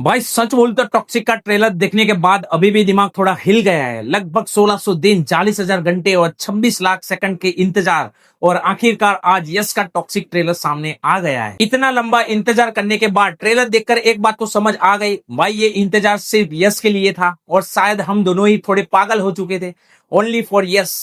भाई सच बोल तो टॉक्सिक का ट्रेलर देखने के बाद अभी भी दिमाग थोड़ा हिल गया है। लगभग 1600 दिन, 40,000 घंटे और 26 लाख सेकंड के इंतजार और आखिरकार आज यस का टॉक्सिक ट्रेलर सामने आ गया है। इतना लंबा इंतजार करने के बाद ट्रेलर देखकर एक बात तो समझ आ गई, भाई ये इंतजार सिर्फ यस के लिए था और शायद हम दोनों ही थोड़े पागल हो चुके थे, ओनली फॉर यस।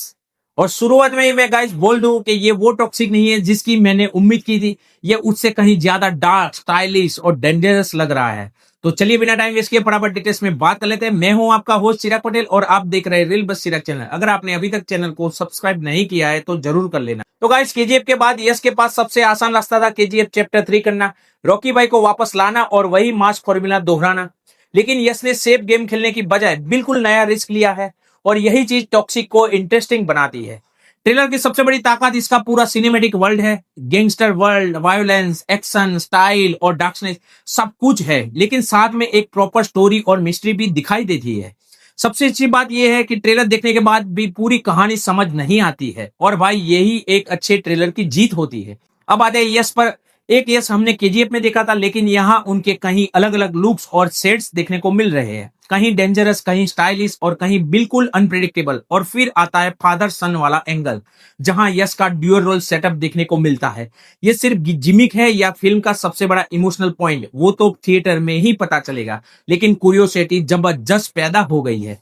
और शुरुआत में ही मैं गाइस बोल दूं कि ये वो टॉक्सिक नहीं है जिसकी मैंने उम्मीद की थी। ये उससे कहीं ज्यादा डार्क, स्टाइलिश और डेंजरस लग रहा है। तो चलिए बिना टाइम वेस्ट किए फटाफट डिटेल्स में बात कर लेते हैं। मैं हूं आपका होस्ट चिराग पटेल और आप देख रहे हैं रील बस चिराग चैनल। अगर आपने अभी तक चैनल को सब्सक्राइब नहीं किया है तो जरूर कर लेना। तो गाइस केजीएफ के बाद यस के पास सबसे आसान रास्ता था केजीएफ चैप्टर 3 करना, रॉकी भाई को वापस लाना और वही मास फॉर्मूला दोहराना। लेकिन यस ने सेफ गेम खेलने की बजाय बिल्कुल नया रिस्क लिया है और यही चीज टॉक्सिक को इंटरेस्टिंग बनाती है। ट्रेलर की सबसे बड़ी ताकत इसका पूरा सिनेमेटिक वर्ल्ड है। Gangster world, violence, action, style और डार्कनेस सब कुछ है, लेकिन साथ में एक प्रॉपर स्टोरी और मिस्ट्री भी दिखाई देती है। सबसे अच्छी बात यह है कि ट्रेलर देखने के बाद भी पूरी कहानी समझ नहीं आती है और भाई यही एक अच्छे ट्रेलर की जीत होती है। अब आते हैं यस पर। एक यस हमने केजीएफ में देखा था, लेकिन यहाँ उनके कहीं अलग अलग लुक्स और सेट्स देखने को मिल रहे हैं। कहीं डेंजरस, कहीं स्टाइलिश और कहीं बिल्कुल अनप्रेडिक्टेबल। और फिर आता है फादर सन वाला एंगल, जहां यस का ड्यूअल रोल सेटअप देखने को मिलता है। ये सिर्फ जिमिक है या फिल्म का सबसे बड़ा इमोशनल पॉइंट, वो तो थिएटर में ही पता चलेगा, लेकिन क्यूरियोसिटी जबरदस्त पैदा हो गई है।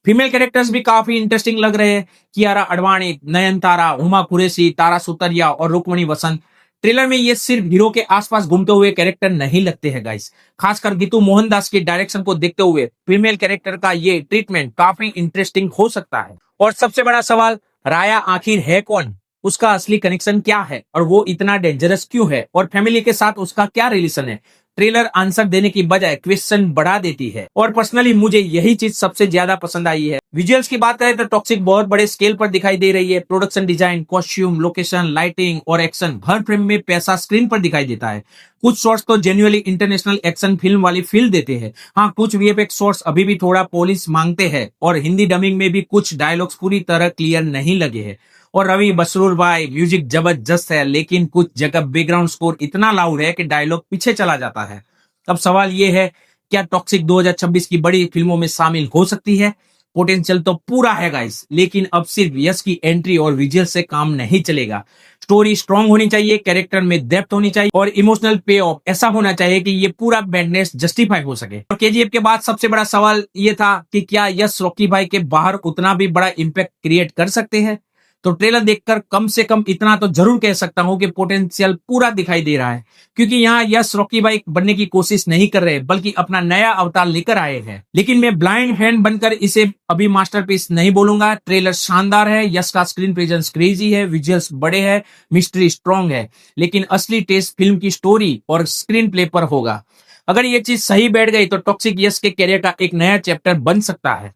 फीमेल कैरेक्टर्स भी काफी इंटरेस्टिंग लग रहे हैं। कियारा अडवाणी, नयनतारा, हुमा कुरैशी, तारा सुतरिया और रुक्मणी वसंत। ट्रेलर में ये सिर्फ हीरो के आसपास घूमते हुए कैरेक्टर नहीं लगते हैं गाइस। खासकर गीतू मोहनदास के डायरेक्शन को देखते हुए फीमेल कैरेक्टर का ये ट्रीटमेंट काफी इंटरेस्टिंग हो सकता है। और सबसे बड़ा सवाल, राया आखिर है कौन? उसका असली कनेक्शन क्या है और वो इतना डेंजरस क्यों है और फैमिली के साथ उसका क्या रिलेशन है? ट्रेलर आंसर देने की बजाय क्वेश्चन बढ़ा देती है और पर्सनली मुझे यही चीज सबसे ज्यादा पसंद आई है। विजुअल्स की बात करें तो टॉक्सिक बहुत बड़े स्केल पर दिखाई दे रही है। Production design, costume, location, lighting और एक्शन, हर फ्रेम में पैसा स्क्रीन पर दिखाई देता है। कुछ शॉट्स तो जेन्युइनली इंटरनेशनल एक्शन फिल्म वाली फील देते हैं। हाँ, कुछ वीएफएक्स शॉट्स अभी भी थोड़ा पॉलिश मांगते हैं और हिंदी डबिंग में भी कुछ डायलॉग्स पूरी तरह क्लियर नहीं लगे हैं। और रवि बसरूर भाई, म्यूजिक जबरदस्त है, लेकिन कुछ जगह बैकग्राउंड स्कोर इतना लाउड है कि डायलॉग पीछे चला जाता है। अब सवाल ये है, क्या टॉक्सिक 2026 की बड़ी फिल्मों में शामिल हो सकती है? पोटेंशियल तो पूरा है गाइस, लेकिन अब सिर्फ यश की एंट्री और विजुअल से काम नहीं चलेगा। स्टोरी स्ट्रांग होनी चाहिए, कैरेक्टर में डेप्थ होनी चाहिए और इमोशनल पे ऑफ ऐसा होना चाहिए कि ये पूरा बैडनेस जस्टिफाई हो सके। और केजीएफ के बाद सबसे बड़ा सवाल ये था कि क्या यश रॉकी भाई के बाहर उतना भी बड़ा इम्पैक्ट क्रिएट कर सकते हैं? तो ट्रेलर देखकर कम से कम इतना तो जरूर कह सकता हूं कि पोटेंशियल पूरा दिखाई दे रहा है, क्योंकि यहाँ यश रॉकी भाई बनने की कोशिश नहीं कर रहे बल्कि अपना नया अवतार लेकर आए हैं। लेकिन मैं ब्लाइंड फैन बनकर इसे अभी मास्टरपीस नहीं बोलूंगा। ट्रेलर शानदार है, यश का स्क्रीन प्रेजेंस क्रेजी है, विजुअल्स बड़े हैं, मिस्ट्री स्ट्रॉन्ग है, लेकिन असली टेस्ट फिल्म की स्टोरी और स्क्रीन प्ले पर होगा। अगर ये चीज सही बैठ गई तो टॉक्सिक यश के कैरियर का एक नया चैप्टर बन सकता है।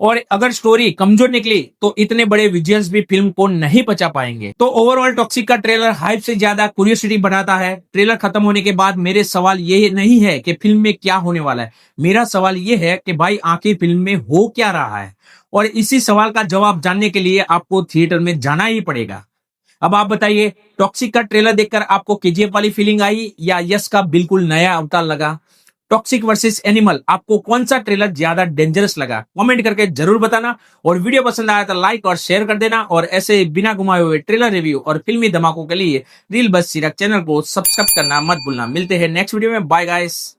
और अगर स्टोरी कमजोर निकली तो इतने बड़े विजुअल्स भी फिल्म को नहीं बचा पाएंगे। तो ओवरऑल टॉक्सिक का ट्रेलर हाइप से ज्यादा क्यूरियोसिटी बढ़ाता है। ट्रेलर खत्म होने के बाद मेरे सवाल ये नहीं है कि फिल्म में क्या होने वाला है, मेरा सवाल ये है कि भाई आखिर फिल्म में हो क्या रहा है। और इसी सवाल का जवाब जानने के लिए आपको थिएटर में जाना ही पड़ेगा। अब आप बताइए, टॉक्सिक का ट्रेलर देखकर आपको केजीएफ वाली फीलिंग आई या यश का बिल्कुल नया अवतार लगा? टॉक्सिक वर्सेस एनिमल, आपको कौन सा ट्रेलर ज्यादा डेंजरस लगा? कमेंट करके जरूर बताना। और वीडियो पसंद आया तो लाइक और शेयर कर देना। और ऐसे बिना घुमाए हुए ट्रेलर रिव्यू और फिल्मी धमाकों के लिए रील बस चिराग चैनल को सब्सक्राइब करना मत भूलना। मिलते हैं नेक्स्ट वीडियो में। Bye guys.